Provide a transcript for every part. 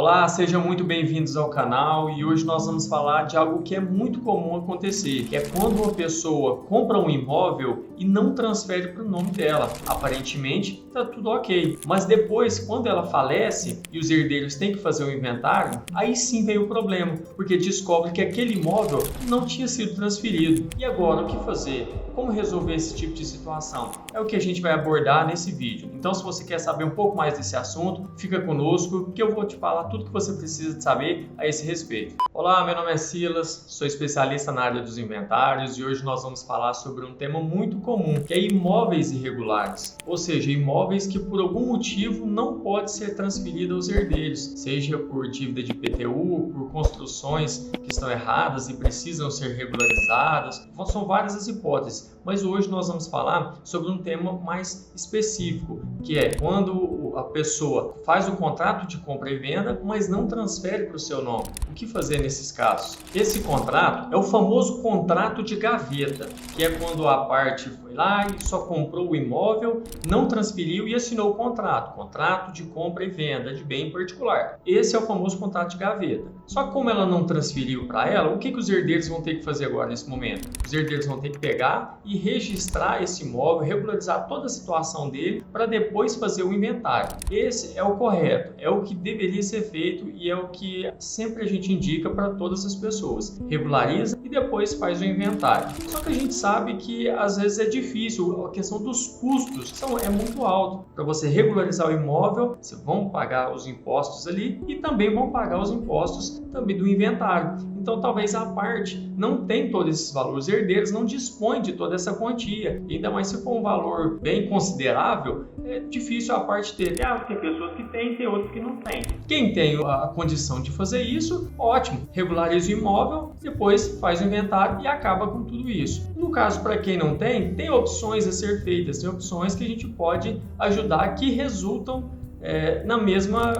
Olá, sejam muito bem-vindos ao canal e hoje nós vamos falar de algo que é muito comum acontecer, que é quando uma pessoa compra um imóvel e não transfere para o nome dela. Aparentemente está tudo ok, mas depois, quando ela falece e os herdeiros têm que fazer o inventário, aí sim veio o problema, porque descobre que aquele imóvel não tinha sido transferido. E agora, o que fazer? Como resolver esse tipo de situação? É o que a gente vai abordar nesse vídeo. Então, se você quer saber um pouco mais desse assunto, fica conosco que eu vou te falar tudo que você precisa de saber a esse respeito. Olá, meu nome é Silas, sou especialista na área dos inventários e hoje nós vamos falar sobre um tema muito comum, que é imóveis irregulares, ou seja, imóveis que por algum motivo não pode ser transferido aos herdeiros, seja por dívida de IPTU, por construções que estão erradas e precisam ser regularizadas. São várias as hipóteses, mas hoje nós vamos falar sobre um tema mais específico, que é quando a pessoa faz o contrato de compra e venda, mas não transfere para o seu nome. O que fazer nesses casos? Esse contrato é o famoso contrato de gaveta, que é quando a parte foi lá e só comprou o imóvel, não transferiu e assinou o contrato de compra e venda de bem particular. Esse é o famoso contrato de gaveta. Só que como ela não transferiu para ela, o que os herdeiros vão ter que fazer agora nesse momento? Os herdeiros vão ter que pegar e registrar esse imóvel, regularizar toda a situação dele para depois fazer o inventário. Esse é o correto, é o que deveria ser feito e é o que sempre a gente indica para todas as pessoas. Regulariza e depois faz o inventário. Só que a gente sabe que às vezes é difícil, a questão dos custos é muito alto. Para você regularizar o imóvel, vocês vão pagar os impostos ali e também vão pagar os impostos também do inventário. Então talvez a parte não tenha todos esses valores, os herdeiros não dispõem de toda essa quantia. E ainda mais se for um valor bem considerável, é difícil a parte ter. Tem pessoas que têm, tem outras que não têm. Quem tem a condição de fazer isso, ótimo, regulariza o imóvel, depois faz o inventário e acaba com tudo isso. No caso, para quem não tem, tem opções a ser feitas, tem opções que a gente pode ajudar que resultam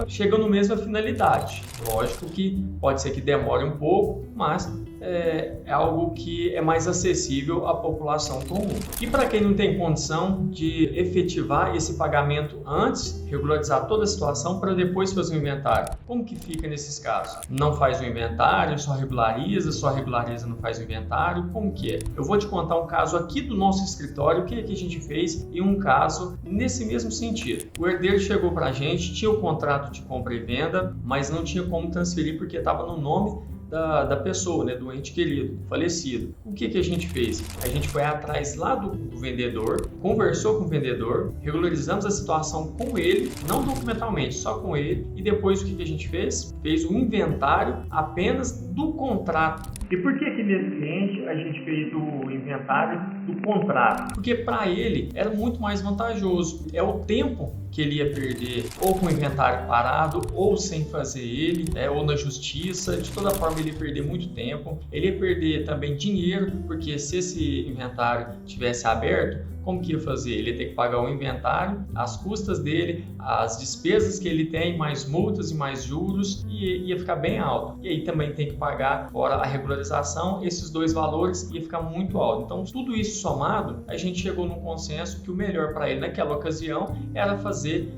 chegam na mesma finalidade. Lógico que pode ser que demore um pouco, mas é algo que é mais acessível à população comum. E para quem não tem condição de efetivar esse pagamento antes, regularizar toda a situação para depois fazer o inventário, como que fica nesses casos? Não faz o inventário, só regulariza, não faz o inventário, como que é? Eu vou te contar um caso aqui do nosso escritório, o que a gente fez e um caso nesse mesmo sentido. O herdeiro chegou para a gente, tinha o contrato de compra e venda, mas não tinha como transferir porque estava no nome da pessoa, do ente querido, falecido. O que a gente fez? A gente foi atrás lá do vendedor, conversou com o vendedor, regularizamos a situação com ele, não documentalmente, só com ele, e depois o que a gente fez? Fez o inventário apenas do contrato. E por que nesse cliente a gente fez o inventário do contrato? Porque para ele era muito mais vantajoso. É o tempo que ele ia perder ou com o inventário parado, ou sem fazer ele, ou na justiça. De toda forma ele ia perder muito tempo. Ele ia perder também dinheiro, porque se esse inventário tivesse aberto, como que ia fazer? Ele ia ter que pagar o inventário, as custas dele, as despesas que ele tem, mais multas e mais juros, e ia ficar bem alto. E aí também tem que pagar, fora a regularização, esses dois valores ia ficar muito alto. Então, tudo isso somado, a gente chegou num consenso que o melhor para ele naquela ocasião era fazer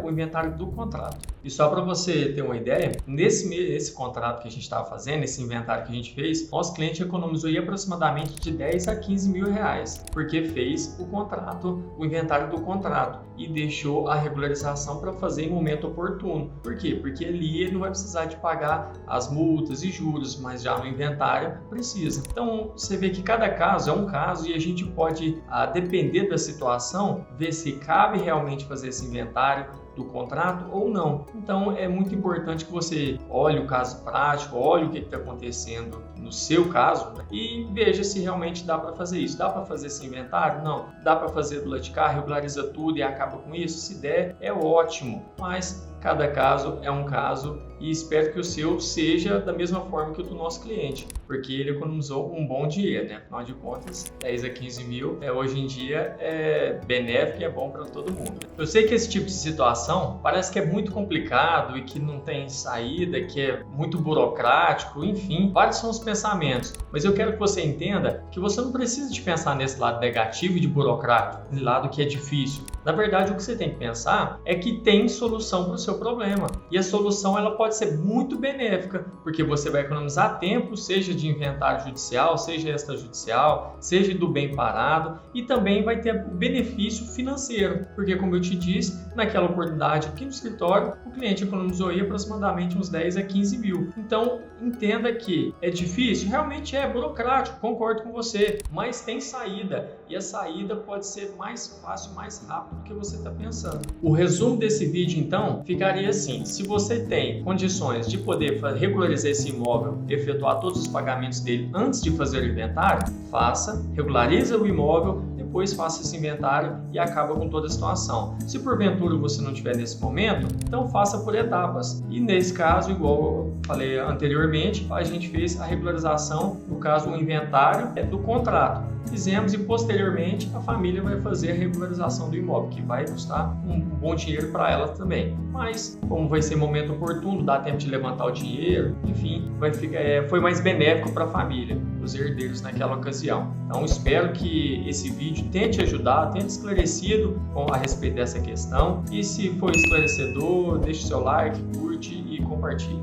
o inventário do contrato. E só para você ter uma ideia, nesse contrato que a gente estava fazendo, esse inventário que a gente fez, nosso cliente economizou aproximadamente de 10 a 15 mil reais, porque fez o inventário do contrato e deixou a regularização para fazer em momento oportuno. Por quê? Porque ali ele não vai precisar de pagar as multas e juros, mas já no inventário precisa. Então você vê que cada caso é um caso e a gente pode, depender da situação, ver se cabe realmente fazer esse inventário do contrato ou não. Então é muito importante que você olhe o caso prático, olhe o que está acontecendo no seu caso e veja se realmente dá para fazer isso. Dá para fazer esse inventário? Não. Dá para fazer do lado de cá, regulariza tudo e acaba com isso? Se der, é ótimo. Mas cada caso é um caso e espero que o seu seja da mesma forma que o do nosso cliente, porque ele economizou um bom dinheiro, né? Afinal de contas, 10 a 15 mil hoje em dia é benéfico e é bom para todo mundo. Eu sei que esse tipo de situação parece que é muito complicado e que não tem saída, que é muito burocrático, enfim, vários são os pensamentos, mas eu quero que você entenda que você não precisa de pensar nesse lado negativo e de burocrático, nesse lado que é difícil. Na verdade, o que você tem que pensar é que tem solução para o seu seu problema. E a solução ela pode ser muito benéfica, porque você vai economizar tempo, seja de inventário judicial, seja extrajudicial, seja do bem parado, e também vai ter o benefício financeiro, porque como eu te disse, naquela oportunidade aqui no escritório, o cliente economizou aí aproximadamente uns 10 a 15 mil. Então, entenda que é difícil, realmente é burocrático, concordo com você, mas tem saída, e a saída pode ser mais fácil, mais rápido do que você está pensando. O resumo desse vídeo, então, ficaria assim: se você tem condições de poder regularizar esse imóvel, efetuar todos os pagamentos dele antes de fazer o inventário, faça, regulariza o imóvel, depois faça esse inventário e acaba com toda a situação. Se porventura você não tiver nesse momento, então faça por etapas. E nesse caso, igual eu falei anteriormente, a gente fez a regularização, no caso o inventário do contrato. Fizemos e posteriormente a família vai fazer a regularização do imóvel, que vai custar um bom dinheiro para ela também. Mas como vai ser momento oportuno, dá tempo de levantar o dinheiro, enfim, vai ficar, foi mais benéfico para a família, os herdeiros naquela ocasião. Então espero que esse vídeo tente ajudar, tente esclarecido a respeito dessa questão. E se for esclarecedor, deixe seu like, curte e compartilhe.